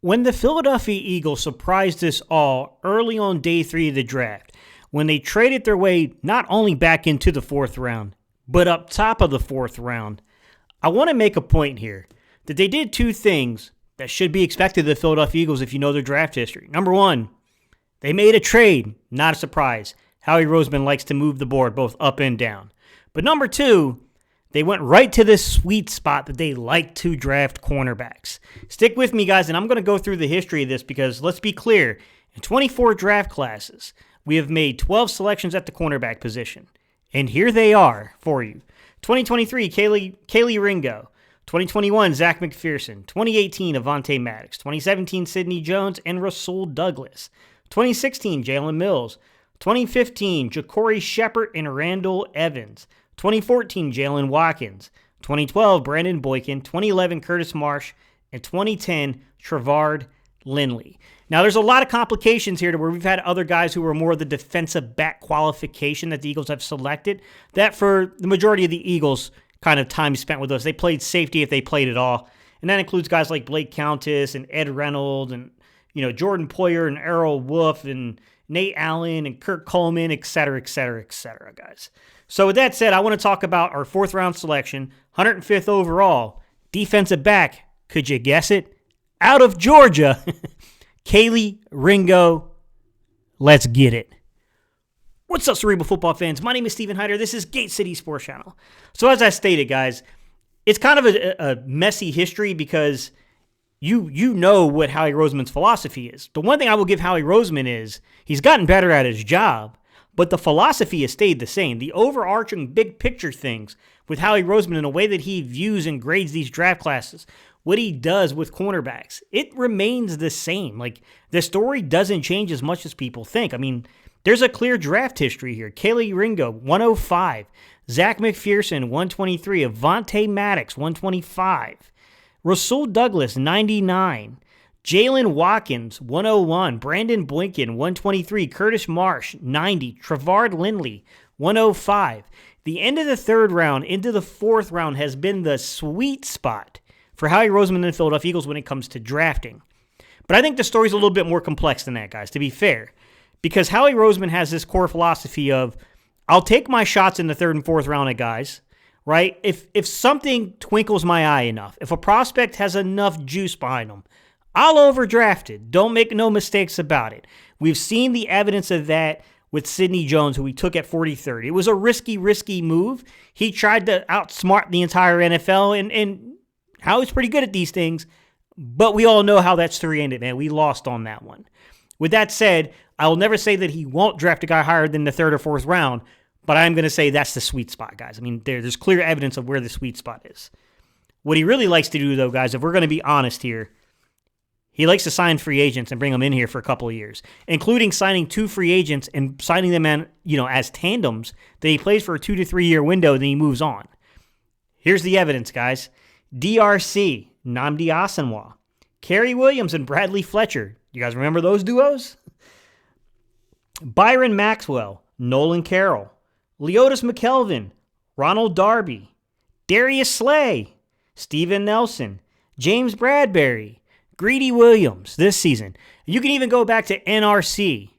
When the Philadelphia Eagles surprised us all early on day 3 of the draft, when they traded their way not only back into the 4th round, but up top of the 4th round, I want to make a point here that they did two things that should be expected of the Philadelphia Eagles if you know their draft history. Number one, they made a trade, not a surprise. Howie Roseman likes to move the board both up and down. But number two, they went right to this sweet spot that they like to draft cornerbacks. Stick with me, guys, and I'm going to go through the history of this because let's be clear. In 24 draft classes, we have made 12 selections at the cornerback position. And here they are for you. 2023, Kelee Ringo. 2021, Zach McPherson. 2018, Avonte Maddox. 2017, Sidney Jones and Rasul Douglas. 2016, Jalen Mills. 2015, Ja'Cory Shepard and Randall Evans. 2014, Jalen Watkins. 2012, Brandon Boykin. 2011, Curtis Marsh. And 2010, Trevard Lindley. Now, there's a lot of complications here to where we've had other guys who were more the defensive back qualification that the Eagles have selected. That for the majority of the Eagles kind of time spent with us, they played safety if they played at all. And that includes guys like Blake Countess and Ed Reynolds and, Jordan Poyer and Errol Wolf and Nate Allen and Kurt Coleman, et cetera, guys. So with that said, I want to talk about our 4th round selection, 105th overall, defensive back. Could you guess it? Out of Georgia, Kelee Ringo. Let's get it. What's up, Cerebral football fans? My name is Steven Hyder. This is Gate City Sports Channel. So as I stated, guys, it's kind of a messy history because you know what Howie Roseman's philosophy is. The one thing I will give Howie Roseman is he's gotten better at his job, but the philosophy has stayed the same. The overarching big picture things with Howie Roseman and the way that he views and grades these draft classes, what he does with cornerbacks, it remains the same. Like, the story doesn't change as much as people think. I mean, there's a clear draft history here. Kelee Ringo, 105. Zach McPherson, 123. Avonte Maddox, 125. Rasul Douglas, 99. Jalen Watkins, 101. Brandon Boykin, 123. Curtis Marsh, 90. Trevard Lindley, 105. The end of the 3rd round into the 4th round has been the sweet spot for Howie Roseman and the Philadelphia Eagles when it comes to drafting. But I think the story's a little bit more complex than that, guys, to be fair. Because Howie Roseman has this core philosophy of, I'll take my shots in the 3rd and 4th round at guys, right? If something twinkles my eye enough, if a prospect has enough juice behind them, I'll overdraft it. Don't make no mistakes about it. We've seen the evidence of that with Sidney Jones, who we took at 43rd. It was a risky move. He tried to outsmart the entire NFL, and Howie's pretty good at these things, but we all know how that story ended, man. We lost on that one. With that said, I will never say that he won't draft a guy higher than the 3rd or 4th round, but I'm going to say that's the sweet spot, guys. I mean, there's clear evidence of where the sweet spot is. What he really likes to do, though, guys, if we're going to be honest here, he likes to sign free agents and bring them in here for a couple of years, including signing 2 free agents and signing them as tandems that he plays for a 2 to 3 year window, then he moves on. Here's the evidence, guys. DRC, Nnamdi Asomugha, Kerry Williams and Bradley Fletcher. You guys remember those duos? Byron Maxwell, Nolan Carroll, Leotis McKelvin, Ronald Darby, Darius Slay, Steven Nelson, James Bradbury, Greedy Williams this season. You can even go back to NRC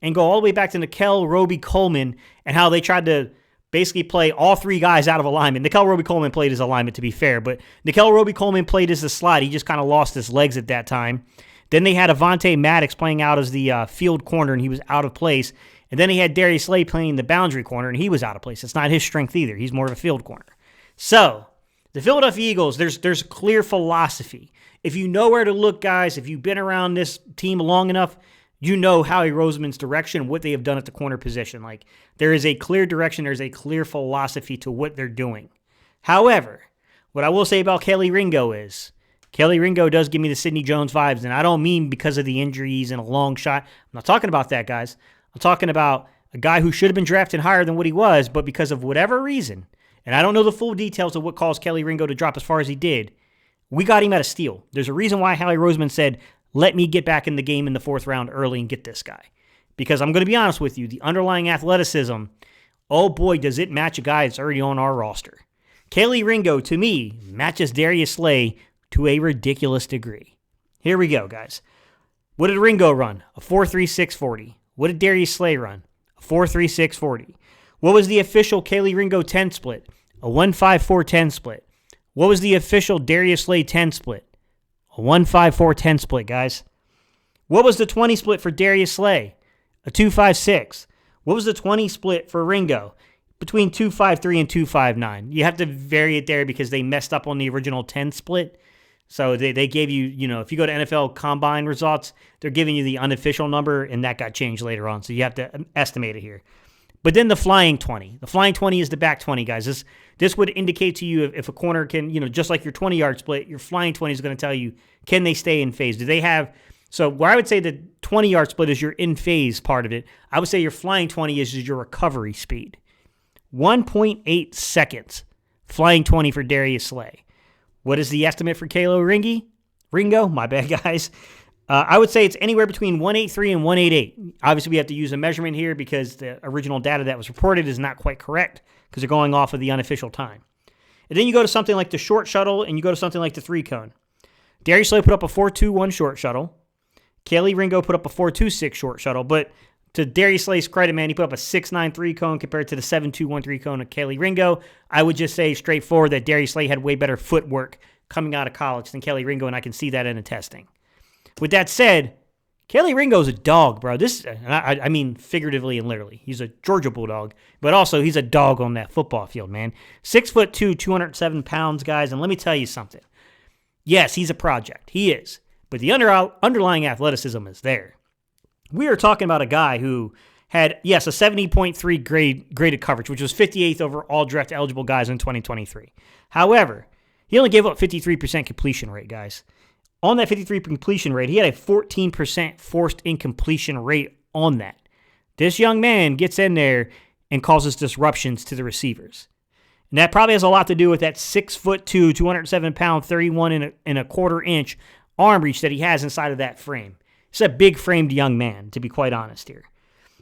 and go all the way back to Nickel Roby-Coleman and how they tried to basically play all 3 guys out of alignment. Nickel Roby-Coleman played his alignment, to be fair, but Nickel Roby-Coleman played as the slot. He just kind of lost his legs at that time. Then they had Avonte Maddox playing out as the field corner, and he was out of place. And then he had Darius Slay playing the boundary corner, and he was out of place. It's not his strength either. He's more of a field corner. So, the Philadelphia Eagles, there's clear philosophy. If you know where to look, guys, if you've been around this team long enough, you know Howie Roseman's direction, what they have done at the corner position. Like, there is a clear direction, there's a clear philosophy to what they're doing. However, what I will say about Kelee Ringo is, Kelee Ringo does give me the Sidney Jones vibes, and I don't mean because of the injuries and a long shot. I'm not talking about that, guys. I'm talking about a guy who should have been drafted higher than what he was, but because of whatever reason, and I don't know the full details of what caused Kelee Ringo to drop as far as he did, we got him at a steal. There's a reason why Howie Roseman said, let me get back in the game in the 4th round early and get this guy. Because I'm going to be honest with you, the underlying athleticism, oh boy, does it match a guy that's already on our roster. Kelee Ringo, to me, matches Darius Slay to a ridiculous degree. Here we go, guys. What did Ringo run? A 4.36 40. What did Darius Slay run? A 4.36 40. What was the official Kelee Ringo 10 split? A 1.54 10 split. What was the official Darius Slay 10 split? A 1.54 10 split, guys. What was the 20 split for Darius Slay? A 2.56. What was the 20 split for Ringo? Between 2.53 and 2.59. You have to vary it there because they messed up on the original 10 split. So they gave you, if you go to NFL Combine results, they're giving you the unofficial number, and that got changed later on. So you have to estimate it here. But then the flying 20. The flying 20 is the back 20, guys. This would indicate to you if a corner can, just like your 20-yard split, your flying 20 is going to tell you, can they stay in phase? Do they have, so where I would say the 20-yard split is your in phase part of it, I would say your flying 20 is your recovery speed. 1.8 seconds, flying 20 for Darius Slay. What is the estimate for Kelee Ringo? My bad, guys. I would say it's anywhere between 183 and 188. Obviously, we have to use a measurement here because the original data that was reported is not quite correct because they're going off of the unofficial time. And then you go to something like the short shuttle and you go to something like the 3-cone. Darius Slay put up a 4.21 short shuttle. Kelee Ringo put up a 4.26 short shuttle. But to Darius Slay's credit, man, he put up a 6.9 3-cone compared to the 7.21 3-cone of Kelee Ringo. I would just say straightforward that Darius Slay had way better footwork coming out of college than Kelee Ringo, and I can see that in the testing. With that said, Kelee Ringo's a dog, bro. I mean figuratively and literally. He's a Georgia Bulldog, but also he's a dog on that football field, man. 6'2", 207 pounds, guys, and let me tell you something. Yes, he's a project. He is. But the underlying athleticism is there. We are talking about a guy who had, yes, a 70.3 graded coverage, which was 58th over all draft-eligible guys in 2023. However, he only gave up 53% completion rate, guys. On that 53% completion rate, he had a 14% forced incompletion rate on that. This young man gets in there and causes disruptions to the receivers. And that probably has a lot to do with that 6'2", 207-pound, 31 and a quarter inch arm reach that he has inside of that frame. He's a big-framed young man, to be quite honest here.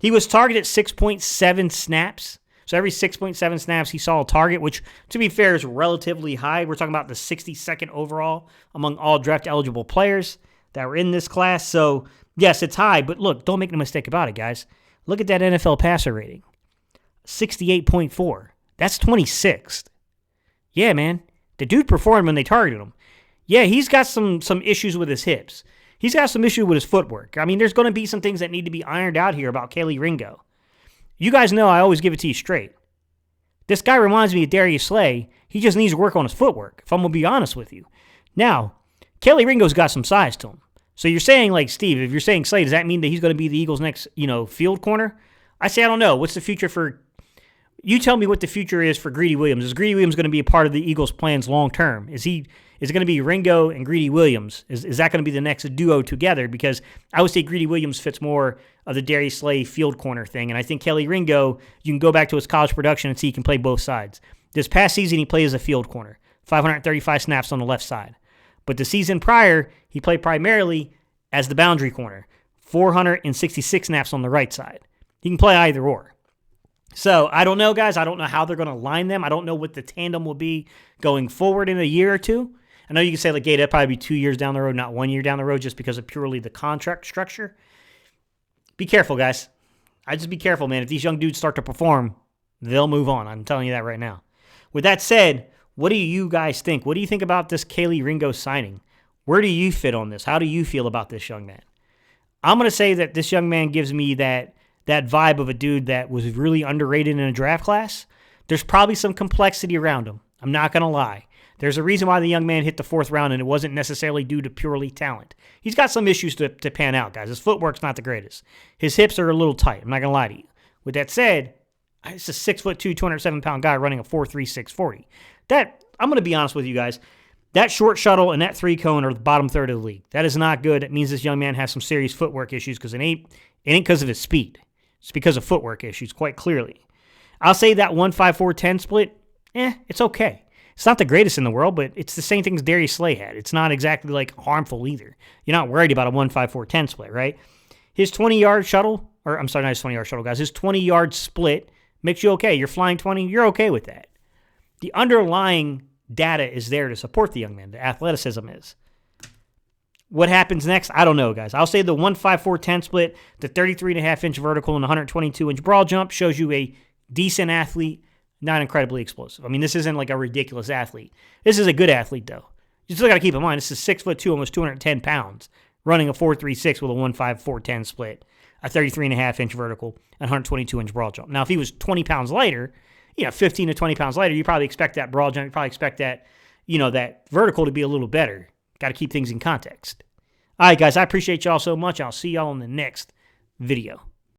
He was targeted 6.7 snaps. So every 6.7 snaps, he saw a target, which, to be fair, is relatively high. We're talking about the 62nd overall among all draft-eligible players that were in this class. So, yes, it's high, but look, don't make no mistake about it, guys. Look at that NFL passer rating, 68.4. That's 26th. Yeah, man. The dude performed when they targeted him. Yeah, he's got some issues with his hips. He's got some issue with his footwork. I mean, there's going to be some things that need to be ironed out here about Kelee Ringo. You guys know I always give it to you straight. This guy reminds me of Darius Slay. He just needs to work on his footwork, if I'm going to be honest with you. Now, Kelee Ringo's got some size to him. So you're saying, like, Steve, if you're saying Slay, does that mean that he's going to be the Eagles' next, field corner? I say I don't know. What's the future for... You tell me what the future is for Greedy Williams. Is Greedy Williams going to be a part of the Eagles' plans long term? Is it going to be Ringo and Greedy Williams? Is that going to be the next duo together? Because I would say Greedy Williams fits more of the Darius Slay field corner thing. And I think Kelee Ringo, you can go back to his college production and see he can play both sides. This past season, he played as a field corner, 535 snaps on the left side. But the season prior, he played primarily as the boundary corner, 466 snaps on the right side. He can play either or. So I don't know, guys. I don't know how they're going to line them. I don't know what the tandem will be going forward in a year or two. I know you can say, like, hey, that'd probably be 2 years down the road, not 1 year down the road, just because of purely the contract structure. Be careful, guys. I just be careful, man. If these young dudes start to perform, they'll move on. I'm telling you that right now. With that said, what do you guys think? What do you think about this Kelee Ringo signing? Where do you fit on this? How do you feel about this young man? I'm going to say that this young man gives me that vibe of a dude that was really underrated in a draft class. There's probably some complexity around him. I'm not going to lie. There's a reason why the young man hit the 4th round, and it wasn't necessarily due to purely talent. He's got some issues to pan out, guys. His footwork's not the greatest. His hips are a little tight. I'm not going to lie to you. With that said, it's a 6'2", 207-pound guy running a 4.36 40. That, I'm going to be honest with you guys, that short shuttle and that 3-cone are the bottom third of the league. That is not good. It means this young man has some serious footwork issues because it ain't because of his speed. It's because of footwork issues, quite clearly. I'll say that 1.54-10 split, it's okay. It's not the greatest in the world, but it's the same thing as Darius Slay had. It's not exactly, like, harmful either. You're not worried about a 1.54-10 split, right? His 20-yard shuttle, or I'm sorry, not his 20-yard shuttle, guys. His 20-yard split makes you okay. You're flying 20, you're okay with that. The underlying data is there to support the young man. The athleticism is. What happens next? I don't know, guys. I'll say the 1.54-10 split, the 33.5-inch vertical, and the 122-inch broad jump shows you a decent athlete, not incredibly explosive. I mean, this isn't like a ridiculous athlete. This is a good athlete, though. You still got to keep in mind, this is 6'2", almost 210 pounds, running a 4.36 with a 1.54-10 split, a 33.5-inch vertical, and 122-inch broad jump. Now, if he was 20 pounds lighter, 15 to 20 pounds lighter, you probably expect that broad jump, you probably expect that, that vertical to be a little better. Got to keep things in context. All right, guys, I appreciate y'all so much. I'll see y'all in the next video.